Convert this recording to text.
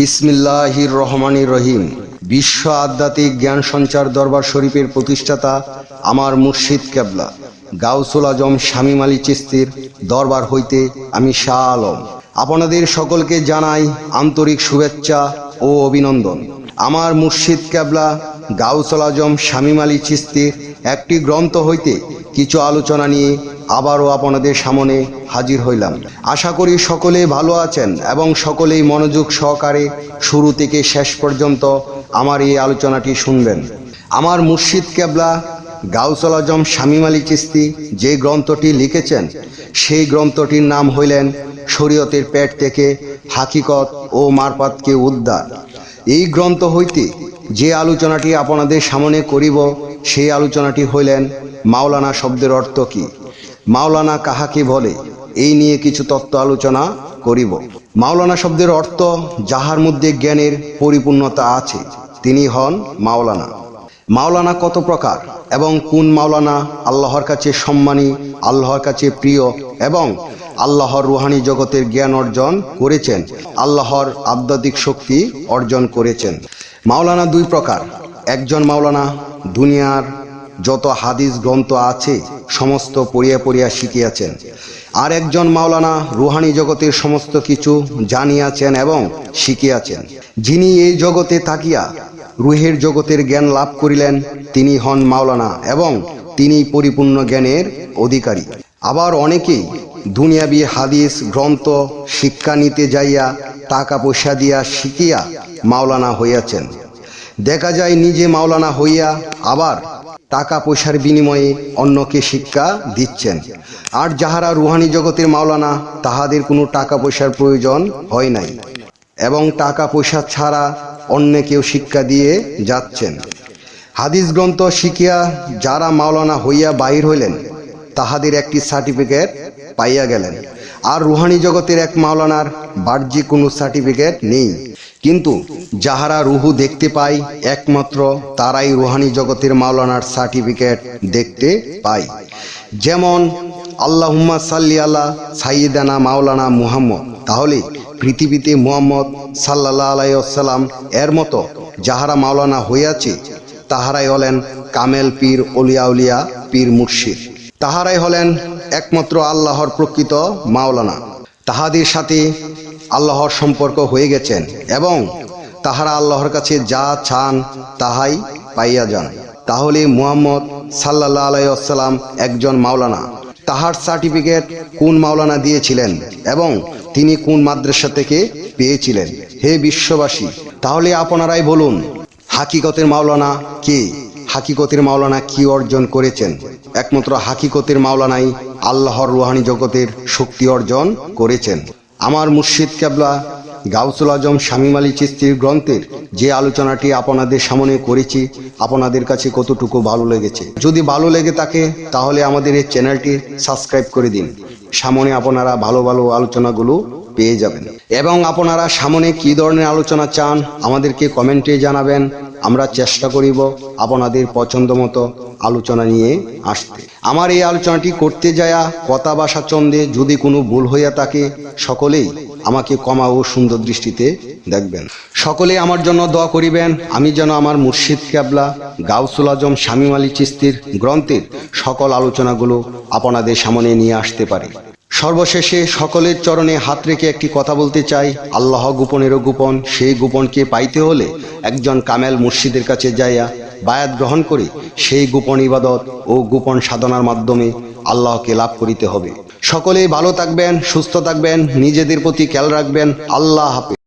বিসমিল্লাহির রহমানির রহিম। বিশ্ব আধ্যাত্মিক জ্ঞান সঞ্চার দরবার শরীফের প্রতিষ্ঠাতা আমার মুর্শিদ কেবলা গাউসুল আজম শামীম আলী চিশতির দরবার হইতে আমি শাহ আলম আপনাদের সকলকে জানাই আন্তরিক শুভেচ্ছা ও অভিনন্দন। আমার মুর্শিদ কেবলা গাউসুল আজম শামীম আলী চিশতির একটি গ্রন্থ হইতে কিছু আলোচনা নিয়ে আবারও আপনাদের সামনে হাজির হইলাম। আশা করি সকলেই ভালো আছেন এবং সকলেই মনোযোগ সহকারে শুরু থেকে শেষ পর্যন্ত আমার এই আলোচনাটি শুনবেন। আমার মুর্শিদ কেবলা গাউসুল আজম শামীম আলী চিশতি যে গ্রন্থটি লিখেছেন সেই গ্রন্থটির নাম হইলেন শরীয়তের পেট থেকে হাকিকত ও মারফাতকে উদ্ধার। এই গ্রন্থ হইতে যে আলোচনাটি আপনাদের সামনে করিব সেই আলোচনাটি হইলেন মাওলানা শব্দের অর্থ কী, মাওলানা কাহাকে বলে, এই নিয়ে কিছু তত্ত্ব আলোচনা করিব। মাওলানা শব্দের অর্থ যাহার মধ্যে জ্ঞানের পরিপূর্ণতা আছে তিনি হন মাওলানা। মাওলানা কত প্রকার এবং কোন মাওলানা আল্লাহর কাছে সম্মানী, আল্লাহর কাছে প্রিয় এবং আল্লাহর রুহানি জগতের জ্ঞান অর্জন করেছেন, আল্লাহর আধ্যাত্মিক শক্তি অর্জন করেছেন। মাওলানা দুই প্রকার। একজন মাওলানা দুনিয়ার যত হাদিস গ্রন্থ আছে সমস্ত পড়িয়া পড়িয়া শিখিয়াছেন, আর একজন মাওলানা রুহানি জগতের সমস্ত কিছু জানিয়াছেন এবং শিখিয়াছেন। যিনি এই জগতে থাকিয়া রুহের জগতের জ্ঞান লাভ করিলেন তিনি হন মাওলানা এবং তিনি পরিপূর্ণ জ্ঞানের অধিকারী। আবার অনেকেই দুনিয়াবি হাদিস গ্রন্থ শিক্ষা নিতে যাইয়া টাকা পয়সা দিয়া শিখিয়া মাওলানা হইয়াছেন। দেখা যায় নিজে মাওলানা হইয়া আবার টাকা পয়সার বিনিময়ে অন্যকে শিক্ষা দিচ্ছেন। আর যাহারা রুহানি জগতের মাওলানা তাহাদের কোনো টাকা পয়সার প্রয়োজন হয় নাই এবং টাকা পয়সা ছাড়া অন্যকেও শিক্ষা দিয়ে যাচ্ছেন। হাদিস গ্রন্থ শিখিয়া যারা মাওলানা হইয়া বাহির হইলেন তাহাদের একটি সার্টিফিকেট পাইয়া গেলেন, আর রুহানি জগতের এক মাওলানার বাহ্যিক কোনো সার্টিফিকেট নেই। কিন্তু যাহারা রুহু দেখতে পায় একমাত্র তারাই রুহানি জগতের মাওলানার সার্টিফিকেট দেখতে পায়। যেমন আল্লাহুম্মা সাল্লি আলা সাইয়্যিদানা মাওলানা মুহাম্মদ, তাহলে পৃথিবীতে মুহাম্মদ সাল্লাল্লাহু আলাইহি ওয়াসাল্লাম এর মতো যাহারা মাওলানা হইয়াছে তাহারাই হলেন কামেল পীর, অলিয়া উলিয়া পীর মুর্শিদ। তাহারাই হলেন একমাত্র আল্লাহর প্রকৃত মাওলানা। তাহাদের সাথে আল্লাহর সম্পর্ক হয়ে গেছেন এবং তাহারা আল্লাহর কাছে যা চান তাহাই পাইয়া যান। তাহলে মুহাম্মদ সাল্লাল্লাহু আলাইহি ওয়াসাল্লাম একজন মাওলানা। তাহার সার্টিফিকেট কোন মাওলানা দিয়েছিলেন এবং তিনি কোন মাদ্রাসা থেকে পেয়েছিলেন? হে বিশ্ববাসী, তাহলে আপনারাই বলুন হাকিকতের মাওলানা কে? হাকিকতের মাওলানা কি অর্জন করেছেন? একমাত্র হাকিকতের মাওলানাই আল্লাহর রুহানি জগতের শক্তি অর্জন করেছেন। আমার মুর্শিদ কেবলা গাউসুল আজম শামীম আলী চিশতির গ্রন্থের যে আলোচনাটি আপনাদের সামনে করেছি আপনাদের কাছে কতটুকু ভালো লেগেছে? যদি ভালো লেগে থাকে তাহলে আমাদের এই চ্যানেলটি সাবস্ক্রাইব করে দিন। সামনে আপনারা ভালো ভালো আলোচনাগুলো পেয়ে যাবেন এবং আপনারা সামনে কী ধরনের আলোচনা চান আমাদেরকে কমেন্টে জানাবেন। আমরা চেষ্টা করিব আপনাদের পছন্দ মতো আলোচনা নিয়ে আসতে। আমার এই আলোচনাটি করতে যায়া কথা ভাষা চন্দে যদি কোনো ভুল হইয়া থাকে সকলেই আমাকে ক্ষমা ও সুন্দর দৃষ্টিতে দেখবেন। সকলে আমার জন্য দোয়া করিবেন আমি যেন আমার মুর্শিদ কেবলা গাউসুল আজম শামীম আলী চিশতির গ্রন্থের সকল আলোচনাগুলো আপনাদের সামনে নিয়ে আসতে পারি। সর্বশেষে সকলের চরণে হাত রেখে একটি কথা বলতে চাই, আল্লাহ গোপনেরও গোপন। সেই গোপনকে পাইতে হলে একজন কামেল মুর্শিদের কাছে যাইয়া বায়াত গ্রহণ করে সেই গোপন ইবাদত ও গোপন সাধনার মাধ্যমে আল্লাহকে লাভ করিতে হবে। সকলেই ভালো থাকবেন, সুস্থ থাকবেন, নিজেদের প্রতি খেয়াল রাখবেন। আল্লাহ হাফেজ।